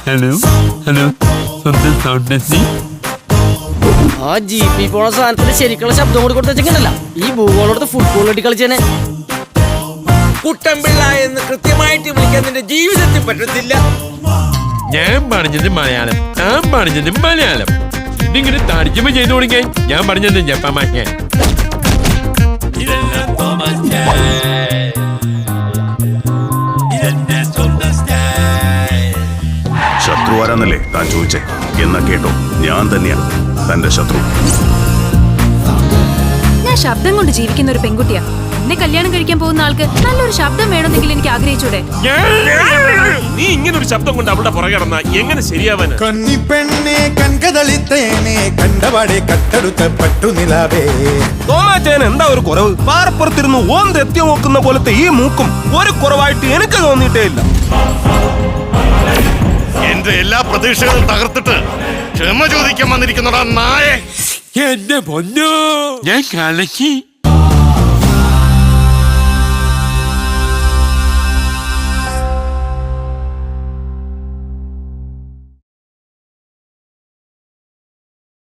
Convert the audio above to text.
Hello hello സ്വന്തം sound testing. ആ ജീപ്പി പോണ സാധനത്തിന് ശരിക്കുള്ള ശബ്ദം കൂടി കൊടുത്തുവെച്ചിട്ടുണ്ടല്ല ഈ ഭൂഗോളോടത്ത് ഫുട്ബോൾ കെട്ടി കളിച്ചേനെ. കുട്ടമ്പിള്ള എന്ന് കൃത്യമായിട്ട് വിളിക്കാൻ നിന്റെ ജീവിതത്തിൽ പറ്റത്തില്ല. ഞാൻ പറഞ്ഞത് മലയാളം, ഞാൻ പറഞ്ഞത് മലയാളം. ഇതിങ്ങനെ തർജ്ജമ ചെയ്തു കൊടുക്കാൻ ഞാൻ പറഞ്ഞത് ജപ്പാൻ ഭാഷ. ശത്രു ആരാന്നല്ലേ താൻ ചോദിച്ചേ? എന്നാ കേട്ടോ, ഞാൻ തന്നെയാ തന്റെ ശത്രു. ഞാൻ ശബ്ദം കൊണ്ട് ജീവിക്കുന്ന ഒരു പെൺകുട്ടിയാ. എന്നെ കല്യാണം കഴിക്കാൻ പോകുന്ന ആൾക്ക് നല്ലൊരു ശബ്ദം വേണമെന്നെങ്കിൽ എനിക്ക് ആഗ്രഹിച്ചൂടെ? നീ ഇങ്ങനെ ഒരു ശബ്ദം കൊണ്ട് അവളുടെ പുറകെ കിടന്ന എങ്ങനെ ശരിയാവാന്? കന്നിപ്പെണ്ണെ കൺകതളിത്തേനെ കണ്ടപാടെ കട്ടെടുത്ത പട്ടുനിലാവേ. തോമാച്ചേന് എന്താ ഒരു കുറവ്? പാറപ്പുറത്തിരുന്ന് ഓന്ത് എത്തി നോക്കുന്ന പോലത്തെ ഈ മൂക്കും ഒരു കുറവായിട്ട് എനിക്ക് തോന്നിയിട്ടേ ഇല്ല. എന്റെ എല്ലാ പ്രതീക്ഷകളും തകർത്തിട്ട് ക്ഷമ ചോദിക്കാൻ വന്നിരിക്കുന്നടാ നായെ. എന്റെ പൊന്നോ, ഞാൻ കലക്കി.